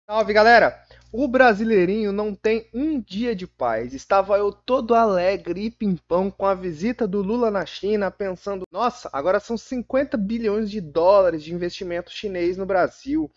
Salve, galera! O brasileirinho não tem um dia de paz. Estava eu todo alegre e pimpão com a visita do Lula na China, pensando: nossa, agora são 50 bilhões de dólares de investimento chinês no Brasil.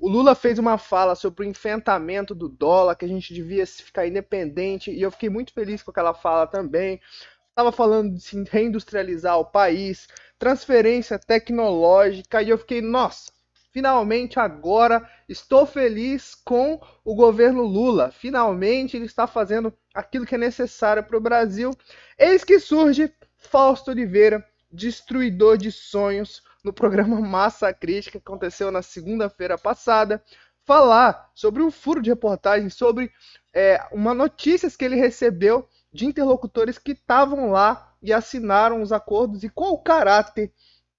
O Lula fez uma fala sobre o enfrentamento do dólar, que a gente devia ficar independente, e eu fiquei muito feliz com aquela fala também. Estava falando de se reindustrializar o país, transferência tecnológica, e eu fiquei, nossa, finalmente agora estou feliz com o governo Lula. Finalmente ele está fazendo aquilo que é necessário para o Brasil. Eis que surge Fausto Oliveira, destruidor de sonhos, no programa Massa Crítica, que aconteceu na segunda-feira passada, falar sobre um furo de reportagem, sobre uma notícias que ele recebeu de interlocutores que estavam lá e assinaram os acordos e qual o caráter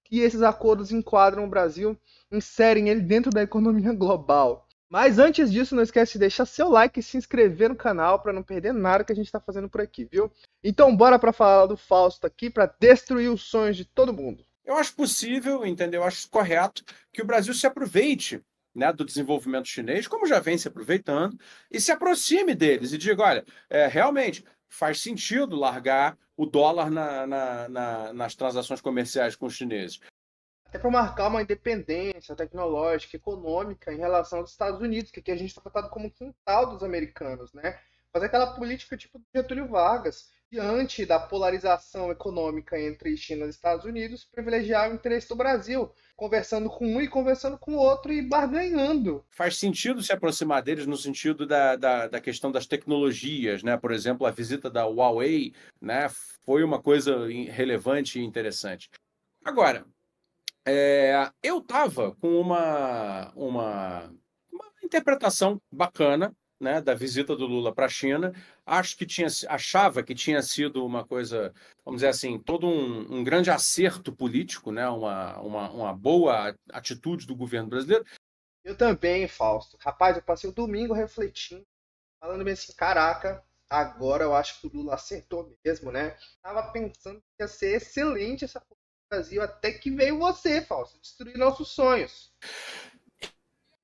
que esses acordos enquadram o Brasil, inserem ele dentro da economia global. Mas antes disso, não esquece de deixar seu like e se inscrever no canal para não perder nada que a gente está fazendo por aqui, viu? Então bora para falar do Fausto aqui para destruir os sonhos de todo mundo. Eu acho possível, entendeu? Eu acho correto que o Brasil se aproveite, né, do desenvolvimento chinês, como já vem se aproveitando, e se aproxime deles e diga, olha, realmente faz sentido largar o dólar nas transações comerciais com os chineses. Até para marcar uma independência tecnológica, econômica em relação aos Estados Unidos, que aqui a gente está tratado como quintal dos americanos, né? Fazer aquela política tipo de Getúlio Vargas, diante da polarização econômica entre China e Estados Unidos, privilegiar o interesse do Brasil, conversando com um e conversando com o outro e barganhando. Faz sentido se aproximar deles no sentido da questão das tecnologias, né? Por exemplo, a visita da Huawei, né, foi uma coisa relevante e interessante. Agora, eu estava com uma interpretação bacana, né, da visita do Lula para a China. Achava que tinha sido uma coisa, vamos dizer assim, todo um grande acerto político, né, uma boa atitude do governo brasileiro. Eu também, Fausto. Rapaz, eu passei o domingo refletindo, falando bem assim, caraca, agora eu acho que o Lula acertou mesmo, né? Tava pensando que ia ser excelente essa coisa do Brasil, até que veio você, Fausto, destruir nossos sonhos.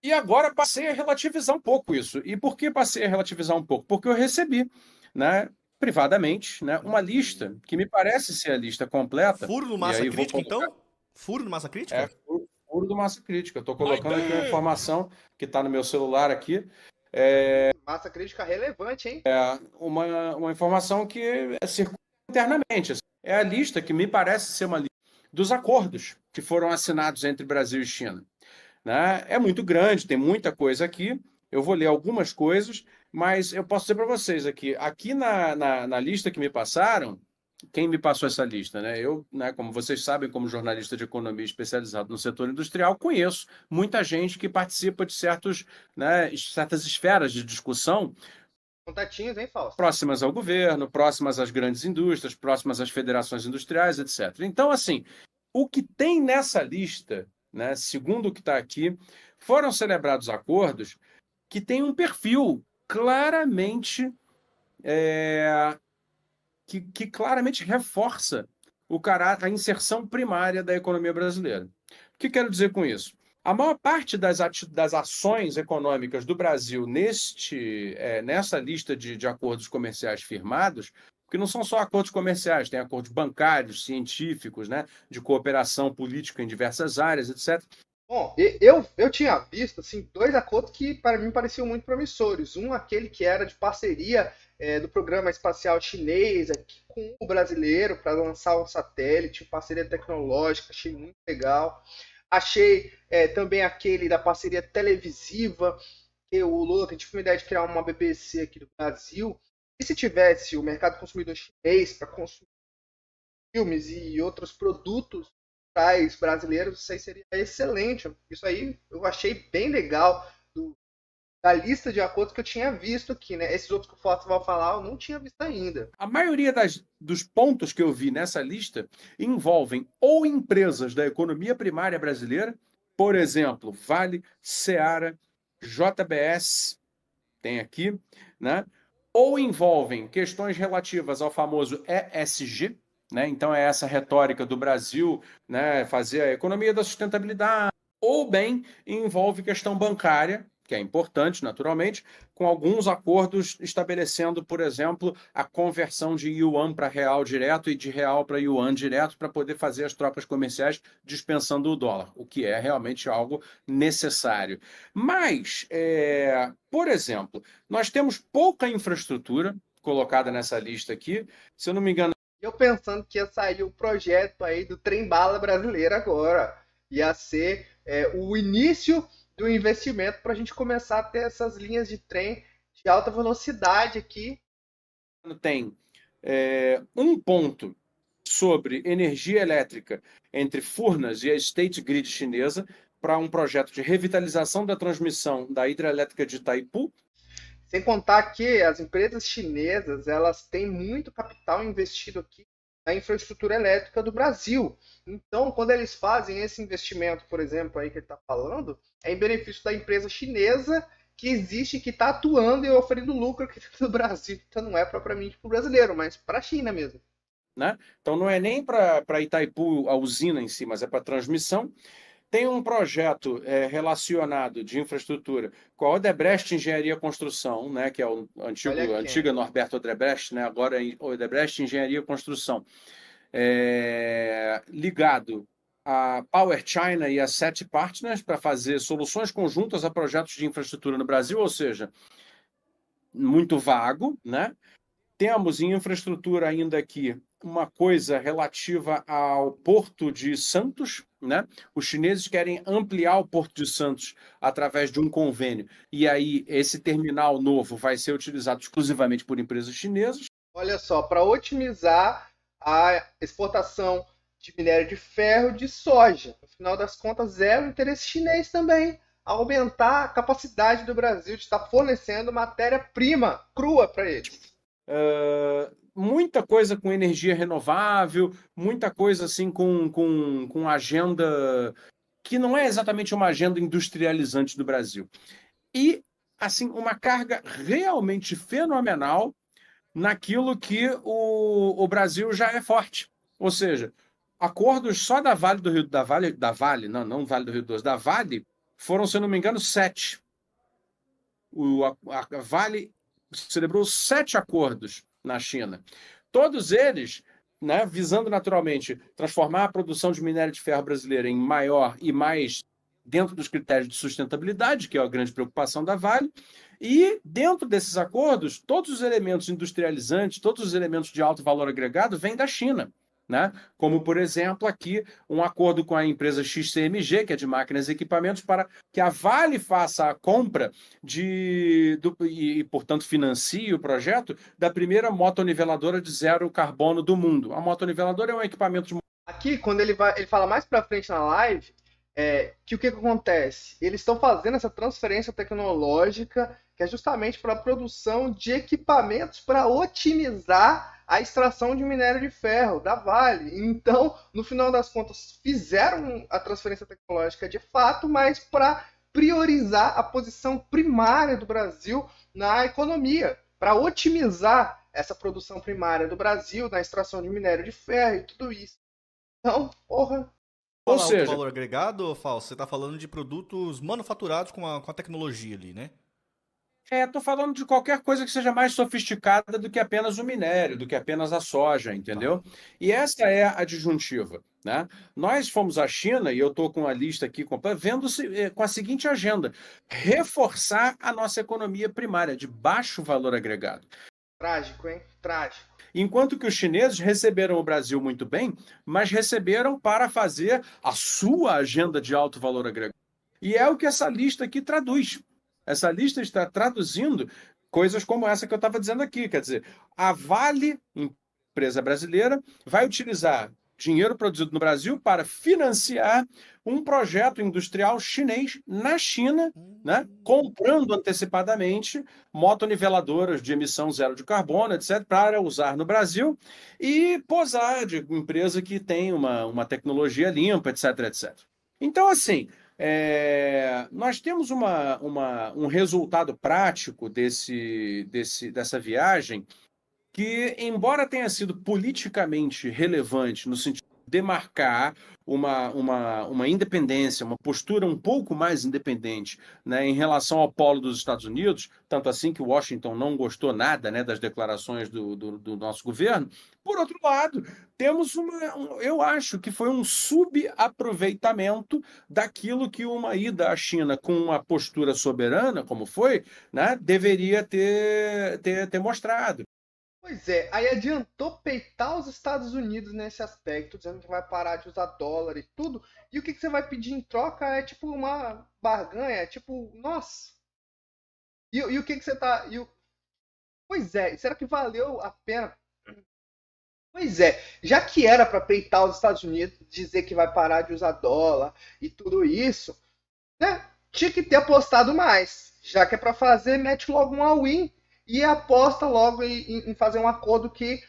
E agora passei a relativizar um pouco isso. E por que passei a relativizar um pouco? Porque eu recebi, né, privadamente, né, uma lista que me parece ser a lista completa, Furo no e Massa aí vou Crítica, colocar. então? Furo no Massa É Crítica? furo do Massa Crítica. Eu estou My colocando aqui uma damn! informação que está no meu celular aqui, Massa crítica relevante, hein? uma informação que circula internamente. É a lista que me parece ser uma lista dos acordos que foram assinados entre Brasil e China, né? É muito grande, tem muita coisa aqui. Eu vou ler algumas coisas, mas eu posso dizer para vocês aqui na lista que me passaram, quem me passou essa lista, né? Eu, né, como vocês sabem, como jornalista de economia especializado no setor industrial, conheço muita gente que participa de certas esferas de discussão Contatinhos, hein, Fausto? próximas ao governo, próximas às grandes indústrias, próximas às federações industriais, etc. Então, assim, o que tem nessa lista, né, segundo o que está aqui, foram celebrados acordos que têm um perfil claramente que claramente reforça a inserção primária da economia brasileira. O que quero dizer com isso? A maior parte das ações econômicas do Brasil nessa lista de acordos comerciais firmados, que não são só acordos comerciais, tem acordos bancários, científicos, né, de cooperação política em diversas áreas, etc. Bom, eu tinha visto assim, dois acordos que para mim pareciam muito promissores. Um, aquele que era de parceria do programa espacial chinês aqui com o brasileiro para lançar um satélite, parceria tecnológica, achei muito legal. Achei também aquele da parceria televisiva, que o Lula tem tipo uma ideia de criar uma BBC aqui do Brasil. E se tivesse o mercado consumidor chinês para consumir filmes e outros produtos brasileiros, isso aí seria excelente. Isso aí eu achei bem legal da lista de acordos que eu tinha visto aqui, né? Esses outros que o Foto vai falar, eu não tinha visto ainda. A maioria dos pontos que eu vi nessa lista envolvem ou empresas da economia primária brasileira, por exemplo, Vale, Seara, JBS, tem aqui, né? Ou envolvem questões relativas ao famoso ESG, né? Então é essa retórica do Brasil, né, fazer a economia da sustentabilidade, ou bem envolve questão bancária, que é importante, naturalmente, com alguns acordos estabelecendo, por exemplo, a conversão de yuan para real direto e de real para yuan direto para poder fazer as trocas comerciais dispensando o dólar, o que é realmente algo necessário. Mas, por exemplo, nós temos pouca infraestrutura colocada nessa lista aqui. Se eu não me engano, Eu pensando que ia sair o projeto aí do trem-bala brasileiro agora. Ia ser o início do investimento para a gente começar a ter essas linhas de trem de alta velocidade aqui. tem um ponto sobre energia elétrica entre Furnas e a State Grid chinesa para um projeto de revitalização da transmissão da hidrelétrica de Itaipu. Sem contar que as empresas chinesas, elas têm muito capital investido aqui na infraestrutura elétrica do Brasil. Então, quando eles fazem esse investimento, por exemplo, aí que ele está falando, é em benefício da empresa chinesa que existe, que está atuando e oferecendo lucro aqui no Brasil. Então, não é propriamente para o brasileiro, mas para a China mesmo. Né? Então, não é nem para Itaipu a usina em si, mas é para transmissão. Tem um projeto relacionado de infraestrutura com a Odebrecht Engenharia e Construção, né, que é o antiga Norberto Odebrecht, né, agora é Odebrecht Engenharia e Construção, ligado a Power China e a SET Partners para fazer soluções conjuntas a projetos de infraestrutura no Brasil, ou seja, muito vago, né? Temos em infraestrutura ainda aqui uma coisa relativa ao Porto de Santos, né? Os chineses querem ampliar o Porto de Santos através de um convênio. E aí esse terminal novo vai ser utilizado exclusivamente por empresas chinesas. Olha só, para otimizar a exportação de minério de ferro e de soja. No final das contas, é o interesse chinês também aumentar a capacidade do Brasil de estar fornecendo matéria-prima crua para eles. Muita coisa com energia renovável, muita coisa assim com agenda que não é exatamente uma agenda industrializante do Brasil. E, assim, uma carga realmente fenomenal naquilo que o Brasil já é forte. Ou seja, acordos só da Vale do Rio da Vale, não Vale do Rio Doce, da Vale, foram, se eu não me engano, 7. A Vale celebrou 7 acordos na China. Todos eles, né, visando naturalmente transformar a produção de minério de ferro brasileira em maior e mais dentro dos critérios de sustentabilidade, que é a grande preocupação da Vale, e dentro desses acordos, todos os elementos industrializantes, todos os elementos de alto valor agregado vêm da China. Né? Como, por exemplo, aqui um acordo com a empresa XCMG, que é de máquinas e equipamentos, para que a Vale faça a compra e, portanto, financie o projeto da primeira motoniveladora de zero carbono do mundo. A motoniveladora é um equipamento de... Aqui, quando ele fala mais para frente na live, que o que acontece? Eles estão fazendo essa transferência tecnológica, que é justamente para a produção de equipamentos para otimizar a extração de minério de ferro da Vale. Então, no final das contas, fizeram a transferência tecnológica de fato, mas para priorizar a posição primária do Brasil na economia, para otimizar essa produção primária do Brasil na extração de minério de ferro e tudo isso. Então, porra. Ou seja, valor agregado, Fausto, você está falando de produtos manufaturados com a tecnologia ali, né? Estou falando de qualquer coisa que seja mais sofisticada do que apenas o minério, do que apenas a soja, entendeu? E essa é a disjuntiva, né? Nós fomos à China, e eu estou com a lista aqui, vendo com a seguinte agenda: reforçar a nossa economia primária, de baixo valor agregado. Trágico, hein? Trágico. Enquanto que os chineses receberam o Brasil muito bem, mas receberam para fazer a sua agenda de alto valor agregado. E é o que essa lista aqui traduz. Essa lista está traduzindo coisas como essa que eu estava dizendo aqui. Quer dizer, a Vale, empresa brasileira, vai utilizar dinheiro produzido no Brasil para financiar um projeto industrial chinês na China, né, comprando antecipadamente motoniveladoras de emissão zero de carbono, etc., para usar no Brasil e posar de empresa que tem uma tecnologia limpa, etc., etc. Então, assim, nós temos um resultado prático dessa viagem que, embora tenha sido politicamente relevante no sentido demarcar uma independência, uma postura um pouco mais independente, né, em relação ao polo dos Estados Unidos, tanto assim que Washington não gostou nada, né, das declarações do nosso governo. Por outro lado, temos eu acho que foi um subaproveitamento daquilo que uma ida à China com uma postura soberana, como foi, né, deveria ter mostrado. Pois é, aí adiantou peitar os Estados Unidos nesse aspecto, dizendo que vai parar de usar dólar e tudo. E o que você vai pedir em troca é tipo uma barganha, é tipo, nossa. E o que você tá. Pois é, será que valeu a pena? Pois é, já que era para peitar os Estados Unidos, dizer que vai parar de usar dólar e tudo isso, né? Tinha que ter apostado mais. Já que é para fazer, mete logo um all-in e aposta logo em fazer um acordo que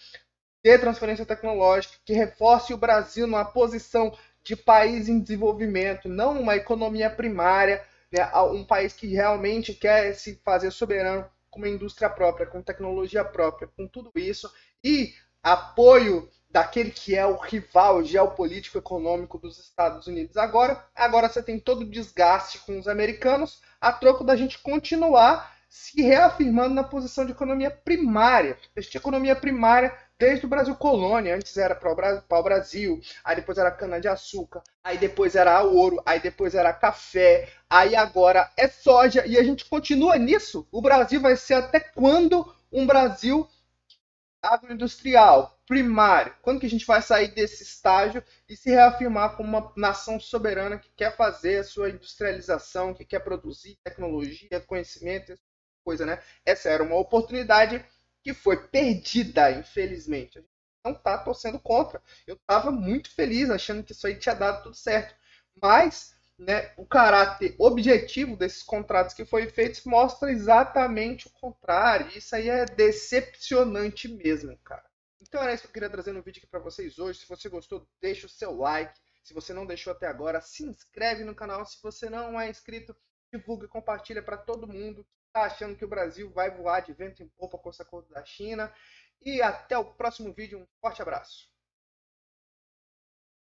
dê transferência tecnológica, que reforce o Brasil numa posição de país em desenvolvimento, não uma economia primária, né? Um país que realmente quer se fazer soberano com uma indústria própria, com tecnologia própria, com tudo isso, e apoio daquele que é o rival geopolítico econômico dos Estados Unidos agora você tem todo o desgaste com os americanos, a troco da gente continuar se reafirmando na posição de economia primária. A gente tinha economia primária desde o Brasil colônia. Antes era pau-brasil, aí depois era cana-de-açúcar, aí depois era ouro, aí depois era café, aí agora é soja, e a gente continua nisso. O Brasil vai ser até quando um Brasil agroindustrial, primário? Quando que a gente vai sair desse estágio e se reafirmar como uma nação soberana que quer fazer a sua industrialização, que quer produzir tecnologia, conhecimento, essa coisa, né? Essa era uma oportunidade que foi perdida, infelizmente. A gente não está torcendo contra. Eu estava muito feliz, achando que isso aí tinha dado tudo certo. Mas, né, o caráter objetivo desses contratos que foi feitos mostra exatamente o contrário. Isso aí é decepcionante mesmo, cara. Então era isso que eu queria trazer no vídeo aqui para vocês hoje. Se você gostou, deixa o seu like. Se você não deixou até agora, se inscreve no canal. Se você não é inscrito, divulga e compartilha para todo mundo que está achando que o Brasil vai voar de vento em popa com essa coisa da China. E até o próximo vídeo. Um forte abraço.